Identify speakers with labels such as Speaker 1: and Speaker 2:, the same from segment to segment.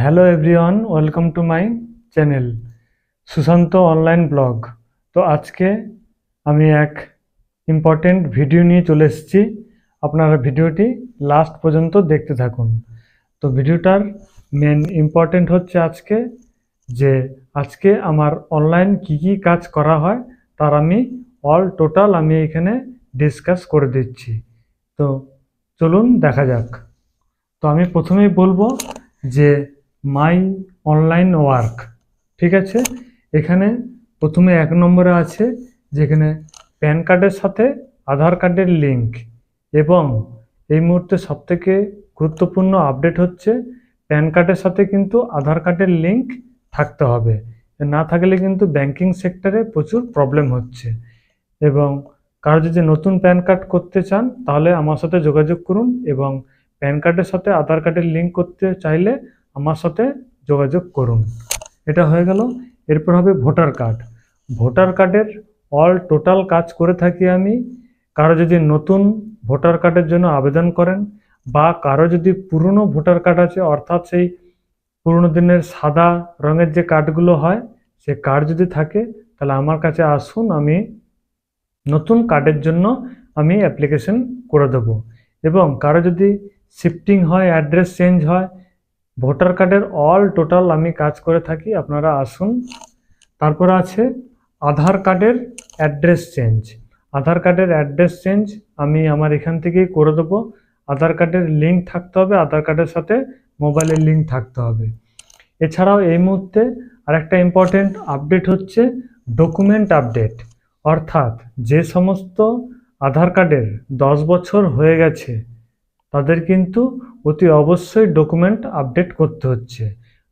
Speaker 1: Hello everyone, welcome to my channel Sushant online blog. তো আজকে আমি এক ইম্পর্টেন্ট ভিডিও নিয়ে চলে এসেছি। আপনারা ভিডিওটি লাস্ট পর্যন্ত দেখতে থাকুন। তো ভিডিওটার মেন ইম্পর্টেন্ট হচ্ছে আজকে আমার অনলাইন কি কি কাজ করা হয় তার আমি অল টোটাল এখানে ডিসকাস করে দিচ্ছি। তো চলুন দেখা যাক। তো আমি প্রথমেই বলবো যে মাই অনলাইন ওয়ার্ক, ঠিক আছে। এখানে প্রথমে 1 নম্বরে আছে যেখানে প্যান কার্ডের সাথে আধার কার্ডের লিঙ্ক, এবং এই মুহূর্তে সবথেকে গুরুত্বপূর্ণ আপডেট হচ্ছে প্যান কার্ডের সাথে কিন্তু আধার কার্ডের লিঙ্ক থাকতে হবে। না থাকলে কিন্তু ব্যাংকিং সেক্টরে প্রচুর প্রবলেম হচ্ছে। এবং কারো যদি নতুন প্যান কার্ড করতে চান তাহলে আমার সাথে যোগাযোগ করুন, এবং প্যান কার্ডের সাথে আধার কার্ডের লিঙ্ক করতে চাইলে আমার সাথে যোগাযোগ করুন। এটা হয়ে গেল। এরপর হবে ভোটার কার্ড। ভোটার কার্ডের অল টোটাল কাজ করে থাকি আমি। কারো যদি নতুন ভোটার কার্ডের জন্য আবেদন করেন, বা কারো যদি পুরনো ভোটার কার্ড আছে, অর্থাৎ সেই পুরনো দিনের সাদা রঙের যে কার্ডগুলো হয়, সে কার্ড যদি থাকে তাহলে আমার কাছে আসুন, আমি নতুন কার্ডের জন্য আমি অ্যাপ্লিকেশন করে দেবো। এবং কারো যদি শিফটিং হয়, অ্যাড্রেস চেঞ্জ হয়, ভোটার কার্ডের অল টোটাল আমি কাজ করে থাকি, আপনারা আসুন। তারপর আছে আধার কার্ডের অ্যাড্রেস চেঞ্জ। আধার কার্ডের অ্যাড্রেস চেঞ্জ আমি আমার এখান থেকেই করে দেবো। আধার কার্ডের লিঙ্ক থাকতে হবে, আধার কার্ডের সাথে মোবাইলের লিঙ্ক থাকতে হবে। এছাড়াও এই মুহূর্তে আরেকটা ইম্পর্টেন্ট আপডেট হচ্ছে ডকুমেন্ট আপডেট। অর্থাৎ যে সমস্ত আধার কার্ডের 10 বছর হয়ে গেছে তাদের কিন্তু অতি অবশ্যই ডকুমেন্ট আপডেট করতে হচ্ছে।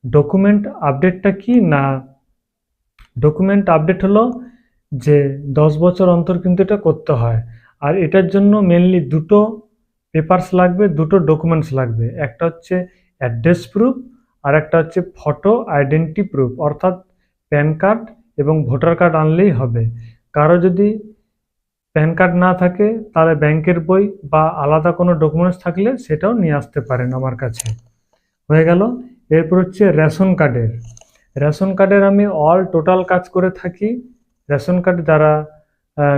Speaker 1: ডকুমেন্ট আপডেটটা কি না, ডকুমেন্ট আপডেট হলো যে 10 বছর অন্তর কিন্তু এটা করতে হয়। আর এটার জন্য মেনলি দুটো পেপারস লাগবে, দুটো ডকুমেন্টস লাগবে। একটা হচ্ছে অ্যাড্রেস প্রুফ, আর একটা হচ্ছে ফটো আইডেন্টি প্রুফ, অর্থাৎ প্যান কার্ড এবং ভোটার কার্ড আনলেই হবে। কারো যদি প্যান কার্ড না থাকে তাহলে ব্যাংকের বই বা আলাদা কোনো ডকুমেন্টস থাকলে সেটাও নিয়ে আসতে পারেন আমার কাছে। হয়ে গেল। এরপর হচ্ছে রেশন কার্ডের। রেশন কার্ডের আমি অল টোটাল কাজ করে থাকি। রেশন কার্ড যারা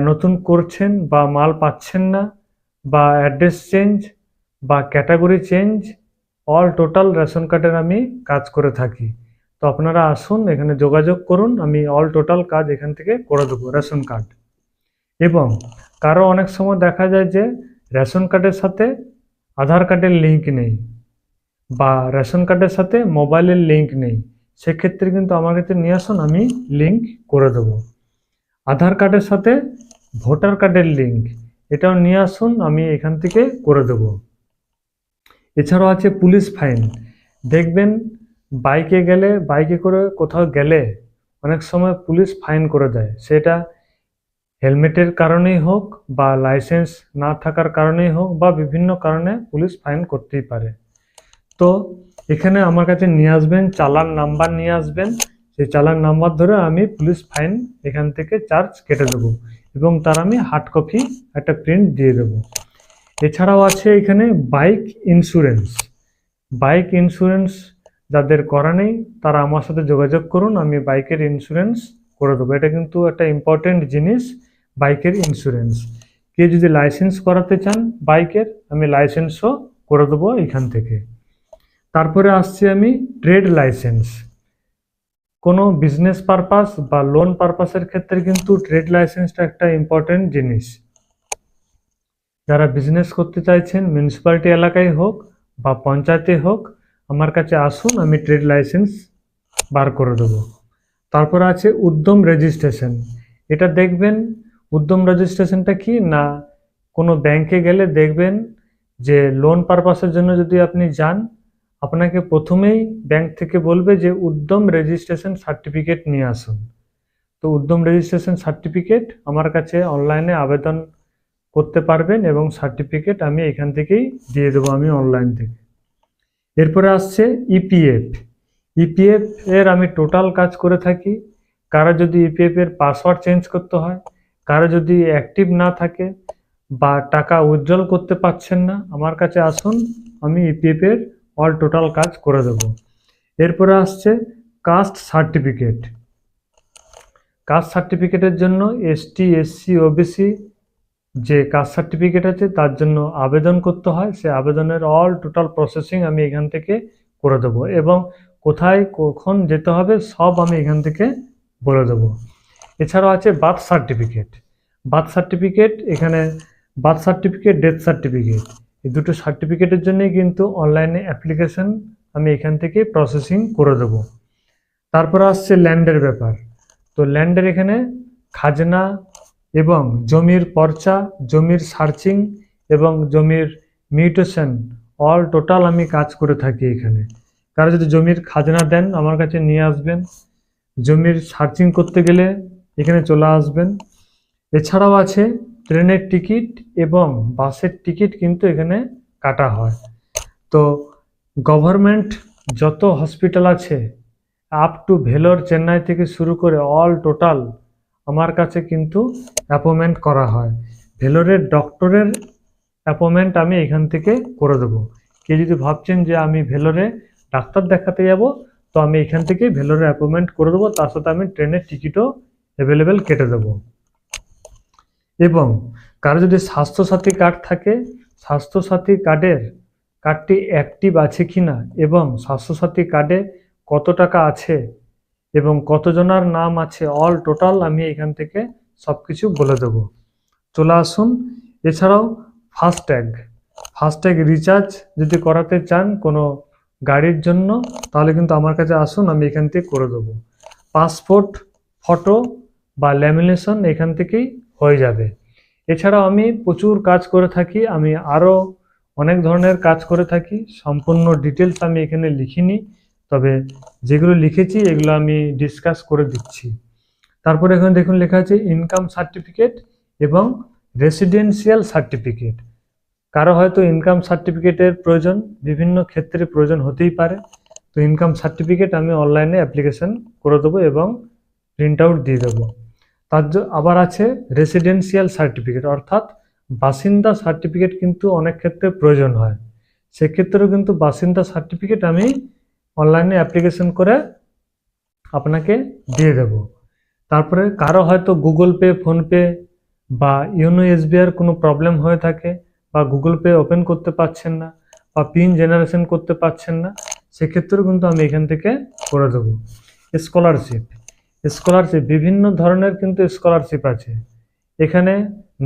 Speaker 1: নতুন করছেন বা মাল পাচ্ছেন না, বা অ্যাড্রেস চেঞ্জ বা category change, all total ration কার্ডের আমি কাজ করে থাকি। তো আপনারা আসুন, এখানে যোগাযোগ করুন, আমি অল টোটাল কাজ এখান থেকে করে দেবো রেশন কার্ড। এবং কারো অনেক সময় দেখা যায় যে রেশন কার্ডের সাথে আধার কার্ডের লিঙ্ক নেই, বা রেশন কার্ডের সাথে মোবাইলের লিঙ্ক নেই, সেক্ষেত্রে কিন্তু আমার কাছে নিয়ে আসুন, আমি লিঙ্ক করে দেবো। আধার কার্ডের সাথে ভোটার কার্ডের লিঙ্ক, এটাও নিয়ে আসুন, আমি এখান থেকে করে দেব। এছাড়াও আছে পুলিশ ফাইন। দেখবেন বাইকে করে কোথাও গেলে অনেক সময় পুলিশ ফাইন করে দেয়, সেটা হেলমেটের কারণেই হোক বা লাইসেন্স না থাকার কারণেই হোক, বা বিভিন্ন কারণে পুলিশ ফাইন করতেই পারে। তো এখানে আমার কাছে নিয়ে আসবেন, চালান নাম্বার নিয়ে আসবেন। সেই চালান নাম্বার ধরে আমি পুলিশ ফাইন এখান থেকে চার্জ কেটে দেবো, এবং তার আমি হার্ড কপি একটা প্রিন্ট দিয়ে দেবো। এছাড়াও আছে এখানে বাইক ইন্স্যুরেন্স। বাইক ইন্স্যুরেন্স যাদের করা নেই তারা আমার সাথে যোগাযোগ করুন, আমি বাইকের ইন্স্যুরেন্স করে দেবো। এটা কিন্তু একটা ইম্পর্টেন্ট জিনিস, বাইকের ইন্স্যুরেন্স। কেউ যদি লাইসেন্স করাতে চান বাইকের, আমি লাইসেন্সও করে দেবো এখান থেকে। তারপরে আসছি আমি ট্রেড লাইসেন্স। কোনো বিজনেস পারপাস বা লোন পারপাসের ক্ষেত্রে কিন্তু ট্রেড লাইসেন্সটা একটা ইম্পর্টেন্ট জিনিস। যারা বিজনেস করতে চাইছেন, মিউনিসিপ্যালিটি এলাকায় হোক বা পঞ্চায়েতে হোক, আমার কাছে আসুন, আমি ট্রেড লাইসেন্স বার করে দেবো। তারপরে আছে উদ্যম রেজিস্ট্রেশন। এটা দেখবেন, উদ্যম রেজিস্ট্রেশনটা কি না, কোনো ব্যাংকে গেলে দেখবেন যে লোন পারপাসের জন্য যদি আপনি যান, আপনাকে প্রথমেই ব্যাংক থেকে বলবে যে উদ্যম রেজিস্ট্রেশন সার্টিফিকেট নিয়ে আসুন। তো উদ্যম রেজিস্ট্রেশন সার্টিফিকেট আমার কাছে অনলাইনে আবেদন করতে পারবেন, এবং সার্টিফিকেট আমি এখান থেকেই দিয়ে দেবো, আমি অনলাইন থেকে। এরপরে আসছে ইপিএফ। ইপিএফ এর আমি টোটাল কাজ করে থাকি। কারো যদি ইপিএফ এর পাসওয়ার্ড চেঞ্জ করতে হয়, কারো যদি অ্যাক্টিভ না থাকে বা টাকা উইথড্রল করতে পারছেন না, আমার কাছে আসুন, আমি ইপিএফ এর অল টোটাল কাজ করে দেব। এরপরে আসছে কাস্ট সার্টিফিকেট। কাস্ট সার্টিফিকেটের জন্য এসটি, এসসি, ওবিসি যে কাস্ট সার্টিফিকেট আছে তার জন্য আবেদন করতে হয়। সে আবেদনের অল টোটাল প্রসেসিং আমি এখান থেকে করে দেবো, এবং কোথায় কখন যেতে হবে সব আমি এখান থেকে বলে দেবো। এছাড়াও আছে বার্থ সার্টিফিকেট। বার্থ সার্টিফিকেট এখানে বার্থ সার্টিফিকেট, ডেথ সার্টিফিকেট, এই দুটো সার্টিফিকেটের জন্যই কিন্তু অনলাইনে অ্যাপ্লিকেশন আমি এখান থেকে প্রসেসিং করে দেবো। তারপরে আসছে ল্যান্ডের ব্যাপার। তো ল্যান্ডের এখানে খাজনা এবং জমির পর্চা, জমির সার্চিং এবং জমির মিউটেশন অল টোটাল আমি কাজ করে থাকি এখানে। কারো যদি জমির খাজনা দেন আমার কাছে নিয়ে আসবেন, জমির সার্চিং করতে গেলে এখানে চলে আসবেন। এছাড়াও আছে ট্রেনের টিকিট এবং বাসের টিকিট কিন্তু এখানে কাটা হয়। তো গভর্নমেন্ট যত হসপিটাল আছে আপ টু ভেলোর, চেন্নাই থেকে শুরু করে অল টোটাল আমার কাছে কিন্তু অ্যাপয়েন্টমেন্ট করা হয়। ভেলোরের ডক্টরের অ্যাপয়েন্টমেন্ট আমি এখান থেকে করে দেবো। কেউ যদি ভাবছেন যে আমি ভেলোরে ডাক্তার দেখাতে যাব, তো আমি এখান থেকে ভেলোরে অ্যাপয়েন্টমেন্ট করে দেবো, তার সাথে আমি ট্রেনের টিকিটও অ্যাভেলেবেল কেটে দেবো। এবং কারো যদি স্বাস্থ্যসাথী কার্ড থাকে, স্বাস্থ্যসাথী কার্ডটি অ্যাক্টিভ আছে কিনা এবং স্বাস্থ্যসাথী কার্ডে কত টাকা আছে এবং কতজনার নাম আছে অল টোটাল আমি এখান থেকে সব কিছু বলে দেবো। চলে আসুন। এছাড়াও ফাস্ট্যাগ রিচার্জ যদি করাতে চান কোনো গাড়ির জন্য, তাহলে কিন্তু আমার কাছে আসুন, আমি এখান থেকে করে দেবো। পাসপোর্ট ফটো বা ল্যামিনেশন এখান থেকেই হয়ে যাবে। এছাড়াও আমি প্রচুর কাজ করে থাকি, আমি আরও অনেক ধরনের কাজ করে থাকি। সম্পূর্ণ ডিটেলস আমি এখানে লিখিনি, তবে যেগুলো লিখেছি এগুলো আমি ডিসকাস করে দিচ্ছি। তারপরে এখানে দেখুন লেখা আছে ইনকাম সার্টিফিকেট এবং রেসিডেন্সিয়াল সার্টিফিকেট। কারো হয়তো ইনকাম সার্টিফিকেটের প্রয়োজন, বিভিন্ন ক্ষেত্রে প্রয়োজন হতেই পারে। তো ইনকাম সার্টিফিকেট আমি অনলাইনে অ্যাপ্লিকেশন করে দেবো এবং প্রিন্ট আউট দিয়ে দেবো। আবার আছে রেসিডেন্সিয়াল সার্টিফিকেট, অর্থাৎ বাসিন্দা সার্টিফিকেট কিন্তু অনেক ক্ষেত্রে প্রয়োজন হয়। সেক্ষেত্রেও কিন্তু বাসিন্দা সার্টিফিকেট আমি অনলাইনে অ্যাপ্লিকেশন করে আপনাকে দিয়ে দেব। তারপরে কারো হয়তো গুগল পে, ফোনপে বা ইউনো এসবিআইয়ের কোনো প্রবলেম হয়ে থাকে, বা গুগল পে ওপেন করতে পারছেন না, বা পিন জেনারেশন করতে পারছেন না, সেক্ষেত্রেও কিন্তু আমি এখান থেকে করে দেবো। স্কলারশিপ বিভিন্ন ধরনের কিন্তু স্কলারশিপ আছে এখানে।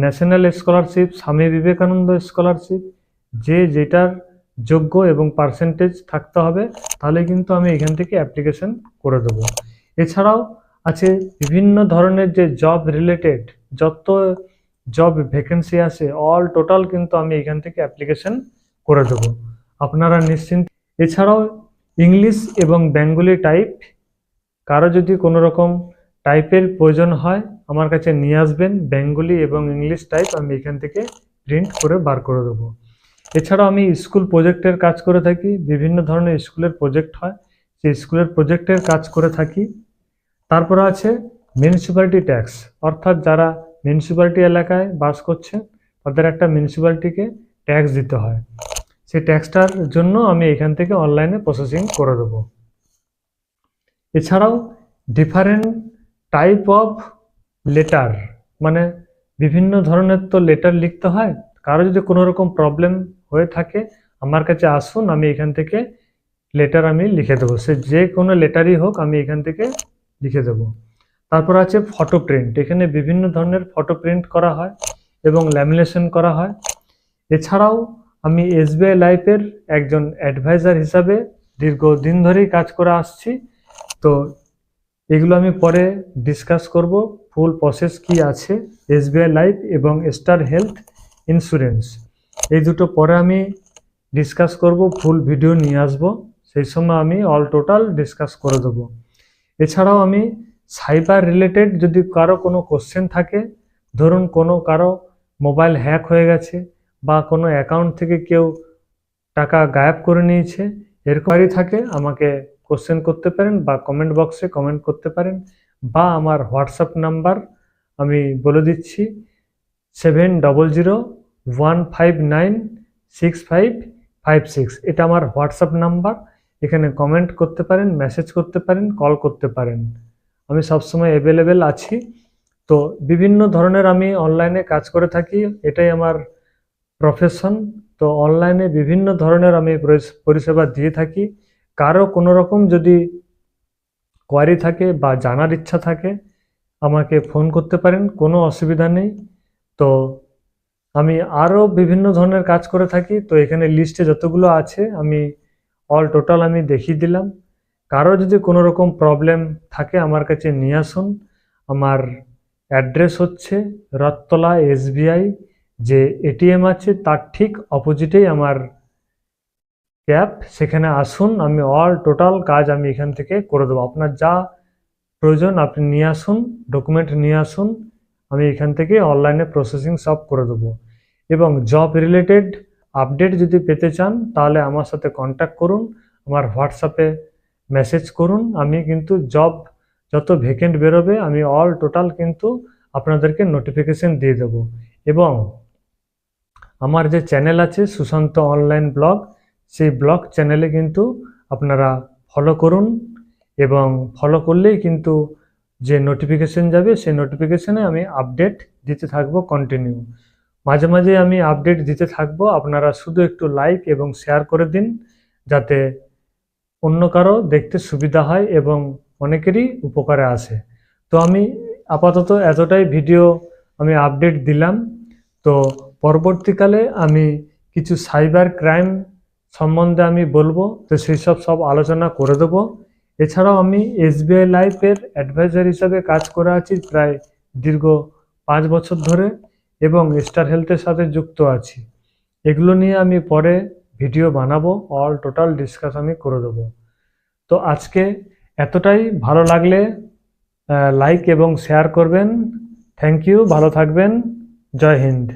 Speaker 1: National scholarship, Swami Vivekananda scholarship, যে যেটার যোগ্য এবং পার্সেন্টেজ থাকতে হবে, তাহলে কিন্তু আমি এখান থেকে অ্যাপ্লিকেশন করে দেবো। এছাড়াও আছে বিভিন্ন ধরনের যে জব রিলেটেড যত জব ভ্যাকেন্সি আছে অল টোটাল কিন্তু আমি এখান থেকে অ্যাপ্লিকেশন করে দেবো, আপনারা নিশ্চিন্ত। এছাড়াও ইংলিশ এবং বেঙ্গলি টাইপ, কারো যদি কোনো রকম টাইপের প্রয়োজন হয় আমার কাছে নিয়ে আসবেন। বেঙ্গলি এবং ইংলিশ টাইপ আমি এখান থেকে প্রিন্ট করে বার করে দেবো। এছাড়াও আমি স্কুল প্রজেক্টের কাজ করে থাকি, বিভিন্ন ধরনের স্কুলের প্রজেক্ট হয়, সেই স্কুলের প্রজেক্টের কাজ করে থাকি। তারপরে আছে মিউনিসিপ্যালিটি ট্যাক্স, অর্থাৎ যারা মিউনিসিপ্যালিটি এলাকায় বাস করছে তাদের একটা মিউনিসিপ্যালিটিকে ট্যাক্স দিতে হয়, সেই ট্যাক্সটার জন্য আমি এখান থেকে অনলাইনে প্রসেসিং করে দেবো। এছাড়াও ডিফারেন্ট টাইপ অফ লেটার, মানে বিভিন্ন ধরনের তো লেটার লিখতে হয়, কারো যদি কোনো রকম প্রবলেম হয়ে থাকে আমার কাছে আসুন, আমি এখান থেকে লেটার আমি লিখে দেবো। সে যে কোনো লেটারই হোক আমি এখান থেকে লিখে দেবো। তারপর আছে ফটো প্রিন্ট, এখানে বিভিন্ন ধরনের ফটো প্রিন্ট করা হয় এবং ল্যামিনেশন করা হয়। এছাড়াও আমি এসবিআই লাইফের একজন অ্যাডভাইজার হিসাবে দীর্ঘদিন ধরেই কাজ করে আসছি। তো এগুলো আমি পরে ডিসকাস করব, ফুল প্রসেস কি আছে এসবিআই লাইফ এবং স্টার হেলথ ইন্স্যুরেন্স, এই দুটো পরে আমি ডিসকাস করব, ফুল ভিডিও নিয়ে আসব, সেই সময় আমি অল টোটাল ডিসকাস করে দেবো। এছাড়াও আমি সাইবার রিলেটেড যদি কারো কোনো কোশ্চেন থাকে, ধরুন কারো মোবাইল হ্যাক হয়ে গেছে বা কোনো অ্যাকাউন্ট থেকে কেউ টাকা গায়েব করে নিয়েছে, এরকমই থাকে আমাকে কোশ্চেন করতে পারেন বা কমেন্ট বক্সে কমেন্ট করতে পারেন, বা আমার হোয়াটসঅ্যাপ নাম্বার আমি বলে দিচ্ছি 7001596556, এটা আমার হোয়াটসঅ্যাপ নাম্বার। এখানে কমেন্ট করতে পারেন, মেসেজ করতে পারেন, কল করতে পারেন। আমি সবসময় অ্যাভেলেবেল আছি। তো বিভিন্ন ধরনের আমি অনলাইনে কাজ করে থাকি, এটাই আমার প্রফেশন। তো অনলাইনে বিভিন্ন ধরনের আমি পরিষেবা দিয়ে থাকি। কারো কোনো রকম যদি কোয়ারি থাকে বা জানার ইচ্ছা থাকে আমাকে ফোন করতে পারেন, কোনো অসুবিধা নেই। তো আমি আরও বিভিন্ন ধরনের কাজ করে থাকি, তো এখানে লিস্টে যতগুলো আছে আমি অল টোটাল আমি দেখিয়ে দিলাম। কারো যদি কোনো রকম প্রবলেম থাকে আমার কাছে নিয়ে আসুন। আমার অ্যাড্রেস হচ্ছে রথতলা SBI যে এটিএম আছে তার ঠিক অপোজিটেই আমার ক্যাব, সেখানে আসুন, আমি অল টোটাল কাজ আমি এখান থেকে করে দেবো। আপনার যা প্রয়োজন আপনি নিয়ে আসুন, ডকুমেন্ট নিয়ে আসুন, আমি এখান থেকে অনলাইনে প্রসেসিং সব করে দেবো। এবং জব রিলেটেড আপডেট যদি পেতে চান তাহলে আমার সাথে কন্ট্যাক্ট করুন, আমার হোয়াটসঅ্যাপে মেসেজ করুন। আমি কিন্তু জব যত ভ্যাকেন্ট বেরোবে আমি অল টোটাল কিন্তু আপনাদেরকে নোটিফিকেশন দিয়ে দেবো। এবং আমার যে চ্যানেল আছে সুশান্ত অনলাইন ব্লগ, সেই ব্লগ চ্যানেলে কিন্তু আপনারা ফলো করুন, এবং ফলো করলেই কিন্তু যে নোটিফিকেশন যাবে সেই নোটিফিকেশনে আমি আপডেট দিতে থাকবো কন্টিনিউ। মাঝে মাঝে আমি আপডেট দিতে থাকবো, আপনারা শুধু একটু লাইক এবং শেয়ার করে দিন যাতে অন্য কারো দেখতে সুবিধা হয় এবং অনেকেরই উপকারে আসে। তো আমি আপাতত এতটাই ভিডিও আমি আপডেট দিলাম। তো পরবর্তীকালে আমি কিছু সাইবার ক্রাইম সম্বন্ধে আমি বলবো, তো সেই সব আলোচনা করে দেবো। এছাড়াও আমি SBI লাইফের অ্যাডভাইজার হিসাবে কাজ করে আছি প্রায় দীর্ঘ 5 বছর ধরে, এবং স্টার হেলথের সাথে যুক্ত আছি। এগুলো নিয়ে আমি পরে ভিডিও বানাবো, অল টোটাল ডিসকাস আমি করে দেবো। তো আজকে এতটাই, ভালো লাগলে লাইক এবং শেয়ার করবেন। থ্যাংক ইউ, ভালো থাকবেন। জয় হিন্দ।